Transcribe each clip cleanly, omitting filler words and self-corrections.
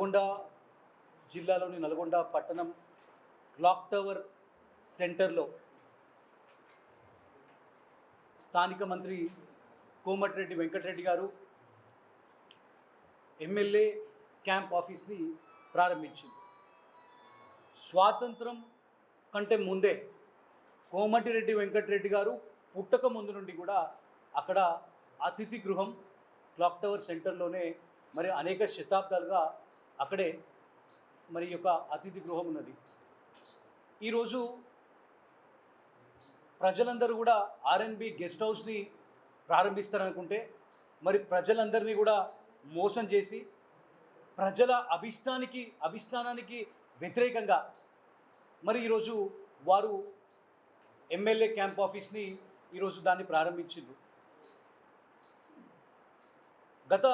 నల్గొండ జిల్లాలోని నల్గొండ పట్టణం clock tower సెంటర్లో స్థానిక మంత్రి కోమటిరెడ్డి వెంకటరెడ్డి గారు ఎమ్మెల్యే క్యాంప్ ఆఫీస్ని ప్రారంభించింది. స్వాతంత్రం కంటే ముందే కోమటిరెడ్డి వెంకటరెడ్డి గారు పుట్టక ముందు నుండి కూడా అక్కడ అతిథి గృహం క్లాక్ టవర్ సెంటర్లోనే మరి అనేక శతాబ్దాలుగా అక్కడే మరి యొక్క అతిథి గృహం ఉన్నది. ఈరోజు ప్రజలందరూ కూడా ఆర్ఎన్బి గెస్ట్ హౌస్ని ప్రారంభిస్తారనుకుంటే మరి ప్రజలందరినీ కూడా మోసం చేసి ప్రజల అభిష్టానానికి వ్యతిరేకంగా మరి ఈరోజు వారు ఎమ్మెల్యే క్యాంప్ ఆఫీస్ని ఈరోజు దాన్ని ప్రారంభించారు. గత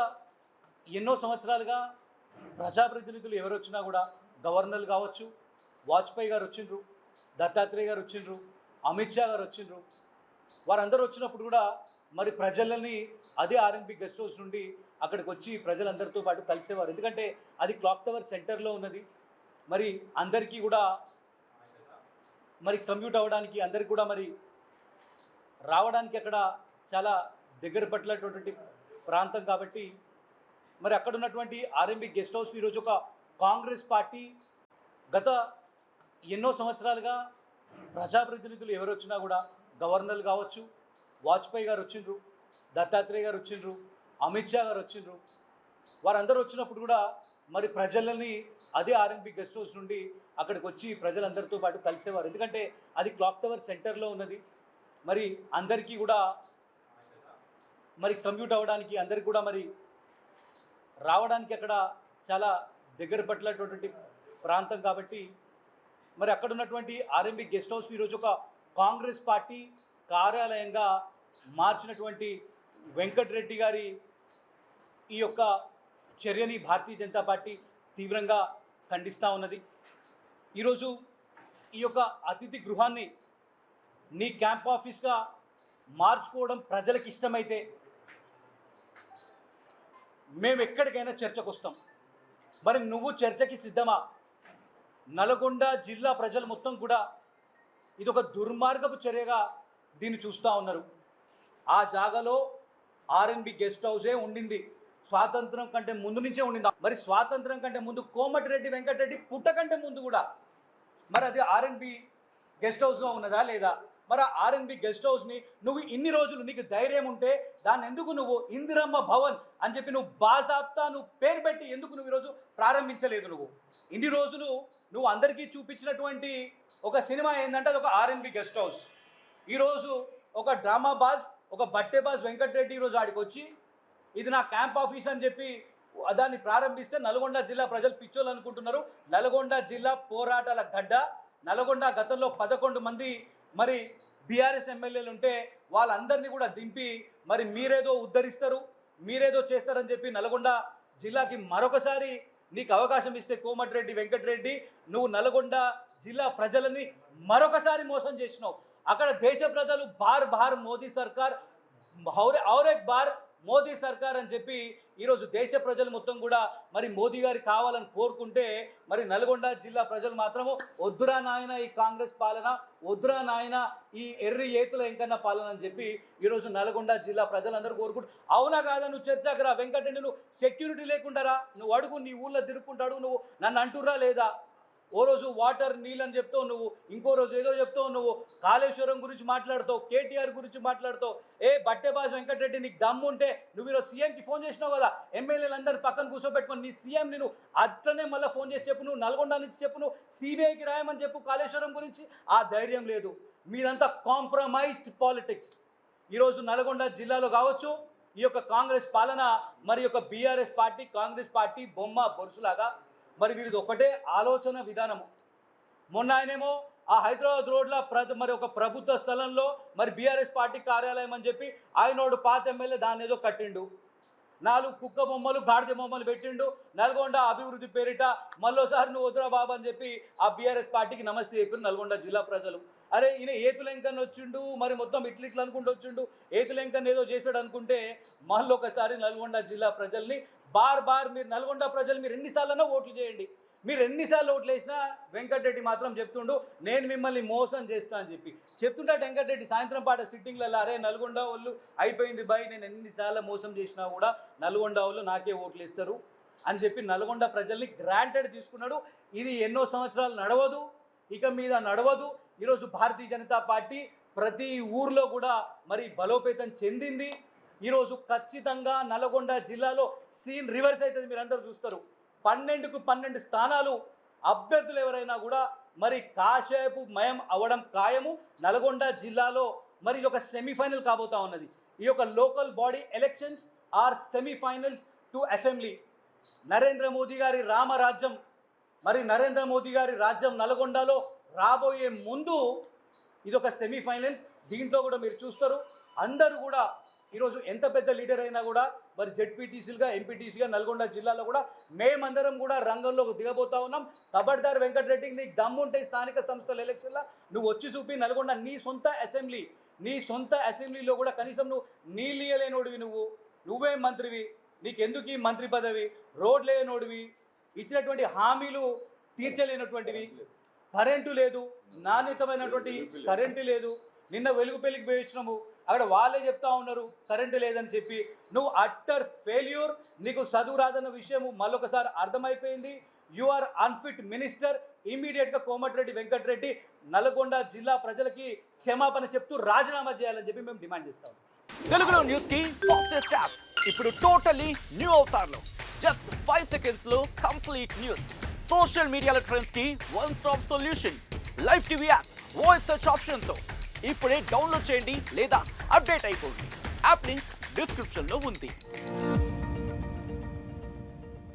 ఎన్నో సంవత్సరాలుగా ప్రజాప్రతినిధులు ఎవరు వచ్చినా కూడా గవర్నర్లు కావచ్చు, వాజ్పేయి గారు వచ్చిండ్రు, దత్తాత్రేయ గారు వచ్చిండ్రు, అమిత్ షా గారు వచ్చిండ్రు. వారందరూ వచ్చినప్పుడు కూడా మరి ప్రజలని అదే ఆర్ఎన్బి గెస్ట్ హౌస్ నుండి అక్కడికి వచ్చి ప్రజలందరితో పాటు కలిసేవారు. ఎందుకంటే అది క్లాక్ టవర్ సెంటర్లో ఉన్నది. మరి అందరికీ కూడా మరి కమ్యూట్ అవ్వడానికి, అందరికీ కూడా మరి రావడానికి అక్కడ చాలా దగ్గర పట్టినటువంటి ప్రాంతం కాబట్టి మరి అక్కడ ఉన్నటువంటి ఆర్ఎన్బి గెస్ట్ హౌస్ ఈరోజు ఒక కాంగ్రెస్ పార్టీ గత ఎన్నో సంవత్సరాలుగా ప్రజాప్రతినిధులు ఎవరు వచ్చినా కూడా గవర్నర్లు కావచ్చు, వాజ్పేయి గారు వచ్చిండ్రు, దత్తాత్రేయ గారు వచ్చిండ్రు, అమిత్ షా గారు వచ్చిండ్రు. వారందరూ వచ్చినప్పుడు కూడా మరి ప్రజలని అదే ఆర్ఎన్బి గెస్ట్ హౌస్ నుండి అక్కడికి వచ్చి ప్రజలందరితో పాటు కలిసేవారు. ఎందుకంటే అది క్లాక్ టవర్ సెంటర్లో ఉన్నది. మరి అందరికీ కూడా మరి కమ్యూట్ అవ్వడానికి, అందరికీ కూడా మరి రావడానికి అక్కడ చాలా దగ్గర పట్టినటువంటి ప్రాంతం కాబట్టి మరి అక్కడ ఉన్నటువంటి ఆర్ఎన్బి గెస్ట్ హౌస్ ఈరోజు ఒక కాంగ్రెస్ పార్టీ కార్యాలయంగా మార్చినటువంటి వెంకటరెడ్డి గారి ఈ యొక్క చర్యని భారతీయ జనతా పార్టీ తీవ్రంగా ఖండిస్తూ ఉన్నది. ఈరోజు ఈ యొక్క అతిథి గృహాన్ని నీ క్యాంప్ ఆఫీస్గా మార్చుకోవడం ప్రజలకు ఇష్టమైతే మేము ఎక్కడికైనా చర్చకు వస్తాం. మరి నువ్వు చర్చకి సిద్ధమా? నల్గొండ జిల్లా ప్రజలు మొత్తం కూడా ఇది ఒక దుర్మార్గపు చర్యగా దీన్ని చూస్తూ ఉన్నారు. ఆ జాగాలో ఆర్ఎన్బి గెస్ట్ హౌసే ఉండింది, స్వాతంత్రం కంటే ముందు నుంచే ఉండింది. మరి స్వాతంత్రం కంటే ముందు కోమటిరెడ్డి వెంకటరెడ్డి పుట్టకంటే ముందు కూడా మరి అది ఆర్ఎన్బి గెస్ట్ హౌస్లో ఉన్నదా లేదా? మరి ఆర్ఎన్బి గెస్ట్ హౌస్ని నువ్వు ఇన్ని రోజులు నీకు ధైర్యం ఉంటే దాన్ని ఎందుకు నువ్వు ఇందిరమ్మ భవన్ అని చెప్పి నువ్వు బాజాప్తా నువ్వు పేరు పెట్టి ఎందుకు నువ్వు ఈరోజు ప్రారంభించలేదు? నువ్వు ఇన్ని రోజులు నువ్వు అందరికీ చూపించినటువంటి ఒక సినిమా ఏంటంటే అది ఒక ఆర్ఎన్బి గెస్ట్ హౌస్. ఈరోజు ఒక డ్రామా బాజ్, ఒక బట్టే బాజ్ వెంకటరెడ్డి ఈరోజు ఆడికి వచ్చి ఇది నా క్యాంప్ ఆఫీస్ అని చెప్పి దాన్ని ప్రారంభిస్తే నల్గొండ జిల్లా ప్రజలు పిచ్చోళ్ళు అనుకుంటున్నారు. నల్గొండ జిల్లా పోరాటాల గడ్డ. నల్గొండ గతంలో 11 మంది మరి బీఆర్ఎస్ ఎమ్మెల్యేలు ఉంటే వాళ్ళందరినీ కూడా దింపి మరి మీరేదో ఉద్ధరిస్తారు, మీరేదో చేస్తారని చెప్పి నల్గొండ జిల్లాకి మరొకసారి నీకు అవకాశం ఇస్తే కోమటిరెడ్డి వెంకటరెడ్డి నువ్వు నల్గొండ జిల్లా ప్రజలని మరొకసారి మోసం చేసినావు. అక్కడ దేశ ప్రజలు బార్ బార్ మోదీ సర్కార్, ఔర్ ఎక్ బార్ మోదీ సర్కార్ అని చెప్పి ఈరోజు దేశ ప్రజలు మొత్తం కూడా మరి మోదీ గారి కావాలని కోరుకుంటే మరి నల్గొండ జిల్లా ప్రజలు మాత్రము వద్దురా నాయన ఈ కాంగ్రెస్ పాలన, వద్దురా నాయన ఈ ఎర్రి ఏతుల ఎంకన్న పాలన అని చెప్పి ఈరోజు నల్గొండ జిల్లా ప్రజలందరూ కోరుకుంటారు. అవునా కాదా? నువ్వు చర్చకు రా వెంకటరెడ్డి. నువ్వు సెక్యూరిటీ లేకుండా రా, నువ్వు అడుగు, నీ ఊళ్ళో తిరుక్కుంటాడు, నువ్వు నన్ను అంటుర్రా లేదా? ఓ రోజు వాటర్ నీళ్ళని చెప్తావు నువ్వు, ఇంకో రోజు ఏదో చెప్తావు నువ్వు, కాళేశ్వరం గురించి మాట్లాడుతావు, కేటీఆర్ గురించి మాట్లాడుతావు. బట్టెబాజ్ వెంకటరెడ్డి నీకు దమ్ము ఉంటే నువ్వు ఈరోజు సీఎంకి ఫోన్ చేసినావు కదా, ఎమ్మెల్యేలు అందరూ పక్కన కూర్చోబెట్టుకొని నీ సీఎంని నువ్వు అట్లనే మళ్ళీ ఫోన్ చేసి చెప్పు, నువ్వు నల్గొండ నుంచి చెప్పు, నువ్వు సిబిఐకి రాయమని చెప్పు కాళేశ్వరం గురించి. ఆ ధైర్యం లేదు. మీరంతా కాంప్రమైజ్డ్ పాలిటిక్స్. ఈరోజు నల్గొండ జిల్లాలో కావచ్చు ఈ యొక్క కాంగ్రెస్ పాలన మరి యొక్క బీఆర్ఎస్ పార్టీ, కాంగ్రెస్ పార్టీ బొమ్మ బొరుసులాగా మరి వీరిది ఒకటే ఆలోచన విధానము. మొన్న ఆయనేమో ఆ హైదరాబాద్ రోడ్ల మరి ఒక ప్రభుత్వ స్థలంలో మరి బీఆర్ఎస్ పార్టీ కార్యాలయం అని చెప్పి ఆయనోడు పాత ఎమ్మెల్యే దాన్ని ఏదో కట్టిండు, 4 కుక్క బొమ్మలు, గాడిద బొమ్మలు పెట్టిండు. నల్గొండ అభివృద్ధి పేరిట మళ్ళోసారి నువ్వు వద్దురా బాబు అని చెప్పి ఆ బీఆర్ఎస్ పార్టీకి నమస్తే చెప్పారు నల్గొండ జిల్లా ప్రజలు. అరే ఈయన ఏతులెంకన్ వచ్చిండు, మరి మొత్తం ఇట్లిట్లు అనుకుంటూ వచ్చిండు, ఏతులెంకన్ ఏదో చేశాడు అనుకుంటే మళ్ళీ ఒకసారి నల్గొండ జిల్లా ప్రజల్ని బార్ మీరు నల్గొండ ప్రజలు మీరు ఎన్నిసార్లైనా ఓట్లు చేయండి, మీరు ఎన్నిసార్లు ఓట్లు వేసినా వెంకటరెడ్డి మాత్రం చెప్తుండు నేను మిమ్మల్ని మోసం చేస్తా అని చెప్పి చెప్తుంటా. వెంకటరెడ్డి సాయంత్రం పాట సిట్టింగ్లలో అరే నల్గొండ వాళ్ళు అయిపోయింది బాయ్, నేను ఎన్నిసార్లు మోసం చేసినా కూడా నల్గొండ వాళ్ళు నాకే ఓట్లు ఇస్తారు అని చెప్పి నల్గొండ ప్రజల్ని గ్రాంటెడ్ తీసుకున్నాడు. ఇది ఎన్నో సంవత్సరాలు నడవదు, ఇక మీద నడవదు. ఈరోజు భారతీయ జనతా పార్టీ ప్రతి ఊర్లో కూడా మరి బలోపేతం చెందింది. ఈరోజు ఖచ్చితంగా నల్గొండ జిల్లాలో సీన్ రివర్స్ అవుతుంది, మీరు అందరూ చూస్తారు. 12కు 12 స్థానాలు అభ్యర్థులు ఎవరైనా కూడా మరి కాషాయపు మయం అవ్వడం ఖాయము. నల్గొండ జిల్లాలో మరి ఇది ఒక సెమీఫైనల్ కాబోతా ఉన్నది. ఈ యొక్క local body elections are semifinals to assembly. Narendra Modi గారి రామరాజ్యం, మరి నరేంద్ర మోదీ గారి రాజ్యం నల్గొండలో రాబోయే ముందు ఇదొక సెమీఫైనల్స్. దీంట్లో కూడా మీరు చూస్తారు అందరూ కూడా ఈరోజు ఎంత పెద్ద లీడర్ అయినా కూడా మరి జెడ్పీటీసీలుగా ఎంపీటీసీగా నల్గొండ జిల్లాలో కూడా మేమందరం కూడా రంగంలోకి దిగబోతా ఉన్నాం. కబడ్దార్ వెంకటరెడ్డికి నీకు దమ్ముంటే స్థానిక సంస్థల ఎలక్షన్లో నువ్వు వచ్చి చూపి నల్గొండ నీ సొంత అసెంబ్లీలో కూడా కనీసం నువ్వు నీళ్ళు ఇయ్యలేనోడివి, నువ్వేం మంత్రివి, నీకెందుకు ఈ మంత్రి పదవి, రోడ్ లేనోడివి, ఇచ్చినటువంటి హామీలు తీర్చలేనటువంటివి, కరెంటు లేదు, నాణ్యతమైనటువంటి కరెంటు లేదు. నిన్న వెలుగుపల్లికి పోయి వచ్చినాము, అక్కడ వాళ్ళే చెప్తా ఉన్నారు కరెంటు లేదని చెప్పి. నువ్వు అట్టర్ ఫెయిల్యూర్, నీకు చదువు రాదన్న విషయం మళ్ళొకసారి అర్థమైపోయింది. You are unfit minister. ఇమీడియట్గా కోమటిరెడ్డి వెంకటరెడ్డి నల్గొండ జిల్లా ప్రజలకి క్షమాపణ చెప్తూ రాజీనామా చేయాలని చెప్పి మేము డిమాండ్ చేస్తాం. తెలుగులో న్యూస్ కి ఫాస్టెస్ట్ యాప్ ఇప్పుడు టోటల్లీ న్యూ అవతార్లో జస్ట్ 5 seconds లో కంప్లీట్ న్యూస్. సోషల్ మీడియాలో ట్రెండ్స్ కి one stop solution. Live TV app voice search option తో ఇప్పుడే డౌన్లోడ్ చేయండి లేదా అప్డేట్ అయిపోండి. యాప్ లింక్ డిస్క్రిప్షన్ లో ఉంది.